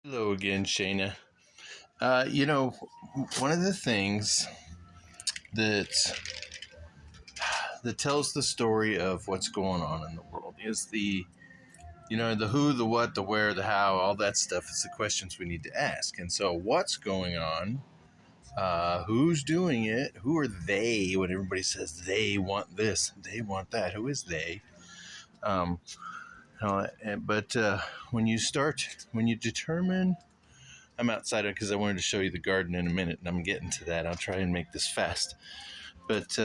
Hello again, Shayna. You know, one of the things that tells the story of what's going on in the world is the who, the what, the where, the how, all that stuff is the questions we need to ask. And so, what's going on? Who's doing it? Who are they? When everybody says they want this, they want that. Who is they? Um, but when you determine I'm outside because I wanted to show you the garden in a minute, and I'm getting to that. I'll try and make this fast. But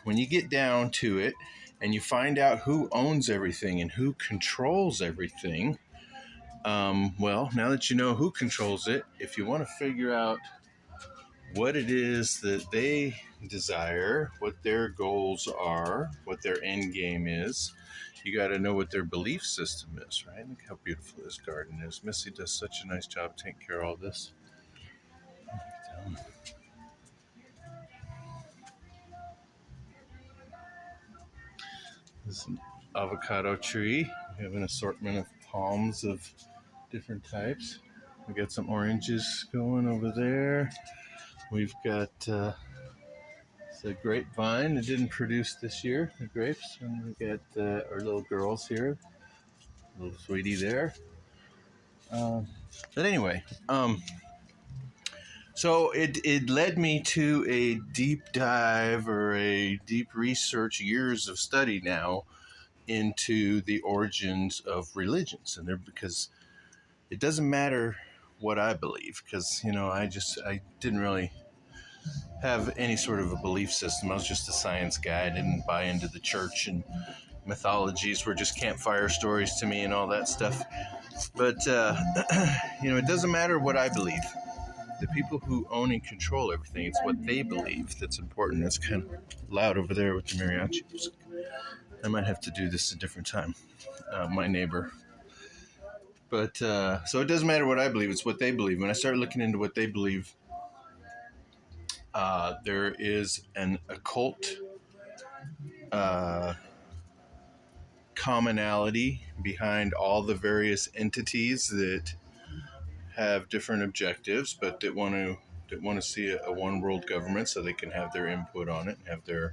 when you get down to it and you find out who owns everything and who controls everything, well, now that you know who controls it, if you want to figure out what it is that they desire, what their goals are, what their end game is, you got to know what their belief system is, right? Look how beautiful this garden is. Missy does such a nice job taking care of all this. This is an avocado tree. We have an assortment of palms of different types. We got some oranges going over there. We've got the grapevine that didn't produce this year, the grapes. And we got our little girls here, little sweetie there. But anyway, so it led me to a deep dive or a deep research, years of study now into the origins of religions. And they're because it doesn't matter what I believe, because I didn't really have any sort of a belief system. I was just a science guy. I didn't buy into the church, and mythologies were just campfire stories to me and all that stuff. But it doesn't matter what I believe. The people who own and control everything, it's what they believe that's important. It's kind of loud over there with the mariachi music. I might have to do this a different time. My neighbor. But so it doesn't matter what I believe, it's what they believe. When I started looking into what they believe, there is an occult commonality behind all the various entities that have different objectives, but that want to see a one world government so they can have their input on it and have their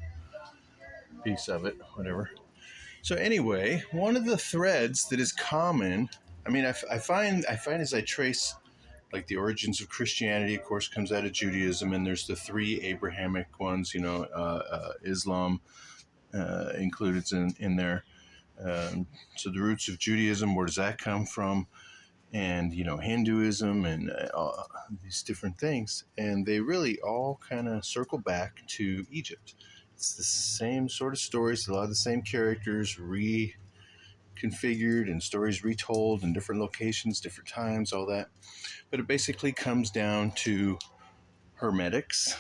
piece of it, whatever. So anyway, one of the threads that is common, I find as I trace, like, the origins of Christianity, of course, comes out of Judaism, and there's the three Abrahamic ones, Islam included in there. So the roots of Judaism, where does that come from? And, Hinduism and these different things. And they really all kind of circle back to Egypt. It's the same sort of stories, a lot of the same characters reconfigured and stories retold in different locations, different times, all that. But it basically comes down to hermetics,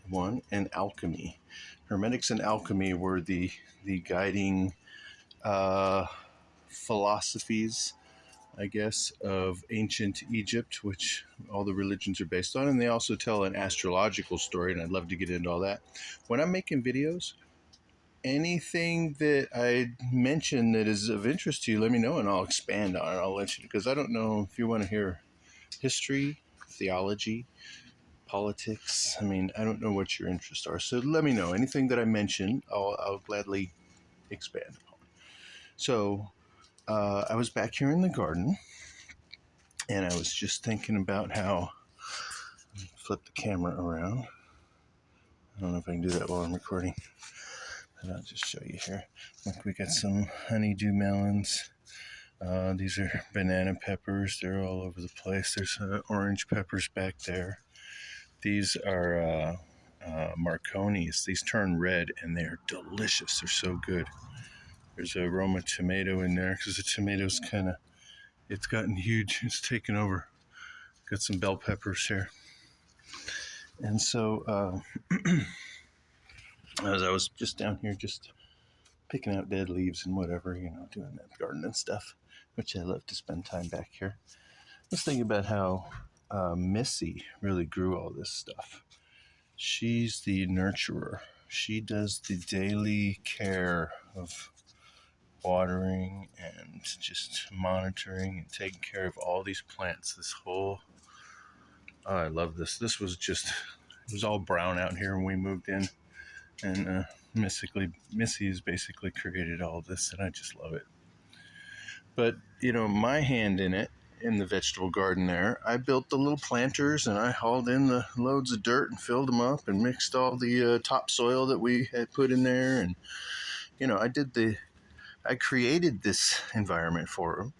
one, and alchemy. Hermetics and alchemy were the guiding philosophies, I guess, of ancient Egypt, which all the religions are based on. And they also tell an astrological story, and I'd love to get into all that. When I'm making videos, anything that I mention that is of interest to you, let me know, and I'll expand on it. I'll let you, because I don't know if you want to hear history, theology, politics. I don't know what your interests are. So let me know. Anything that I mention, I'll gladly expand upon. So I was back here in the garden, and I was just thinking about how, flip the camera around. I don't know if I can do that while I'm recording, but I'll just show you here. Look, we got some honeydew melons. These are banana peppers. They're all over the place. There's orange peppers back there. These are Marconis. These turn red, and they're delicious. They're so good. There's a Roma tomato in there because the tomato's it's gotten huge. It's taken over. Got some bell peppers here. And so as I was just down here just picking out dead leaves and whatever, doing that gardening stuff, which I love to spend time back here. I was thinking about how Missy really grew all this stuff. She's the nurturer. She does the daily care of watering and just monitoring and taking care of all these plants. I love this. This was just, it was all brown out here when we moved in. And Missy has basically created all this, and I just love it. But, my hand in it, in the vegetable garden there, I built the little planters and I hauled in the loads of dirt and filled them up and mixed all the topsoil that we had put in there. And, I created this environment for them.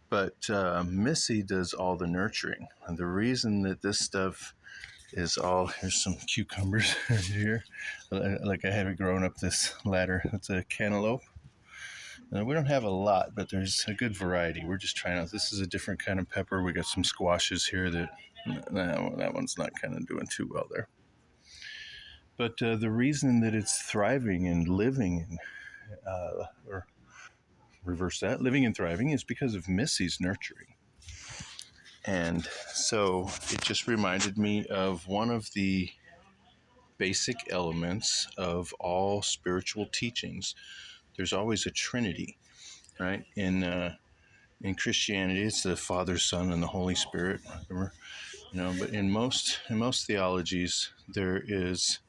But Missy does all the nurturing. And the reason that this stuff is all, here's some cucumbers here. Like I had it growing up this ladder. It's a cantaloupe. We don't have a lot, but there's a good variety. We're just trying out. This is a different kind of pepper. We got some squashes here that one's not kind of doing too well there. But the reason that it's thriving and living, or reverse that, living and thriving, is because of Missy's nurturing. And so it just reminded me of one of the basic elements of all spiritual teachings. There's always a trinity, right? In Christianity, it's the Father, Son, and the Holy Spirit. But in most theologies, there is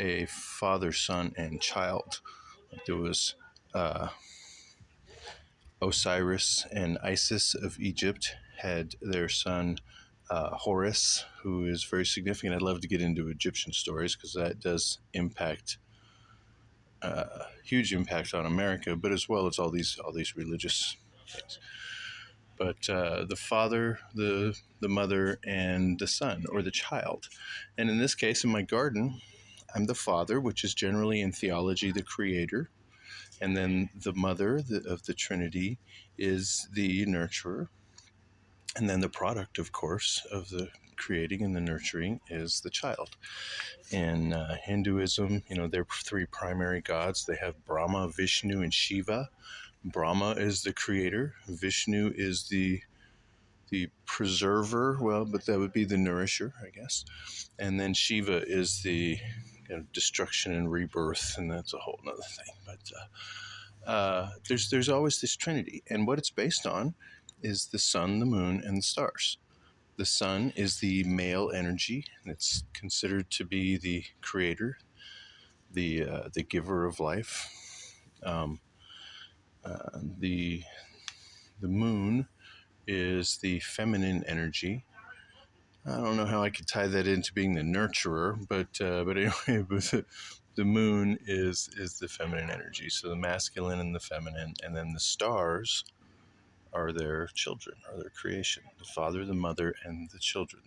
a Father, Son, and Child. There was Osiris and Isis of Egypt had their son Horus, who is very significant. I'd love to get into Egyptian stories because that does impact, huge impact on America, but as well as all these religious things. But the father, the mother, and the son, or the child. And in this case, in my garden, I'm the father, which is generally in theology the creator. And then the mother of the Trinity is the nurturer. And then the product, of course, of the creating and the nurturing is the child. In Hinduism, their three primary gods, they have Brahma, Vishnu, and Shiva. Brahma is the creator. Vishnu is the preserver. Well, but that would be the nourisher, I guess. And then Shiva is the destruction and rebirth, and that's a whole other thing. But there's always this trinity, and what it's based on is the sun, the moon, and the stars. The sun is the male energy, and it's considered to be the creator, the giver of life. The moon is the feminine energy. I don't know how I could tie that into being the nurturer, but anyway, the moon is the feminine energy. So the masculine and the feminine, and then the stars are their children, are their creation. The father, the mother, and the children.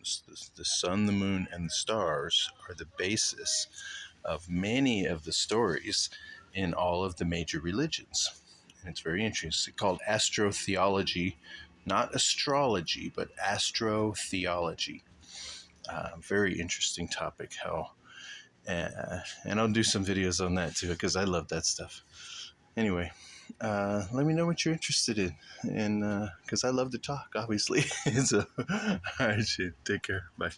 The sun, the moon, and the stars are the basis of many of the stories in all of the major religions. And it's very interesting. It's called astrotheology, not astrology, but astrotheology. Very interesting topic. And I'll do some videos on that too, because I love that stuff. Anyway, let me know what you're interested in, and because I love to talk, obviously. So, all right, take care. Bye.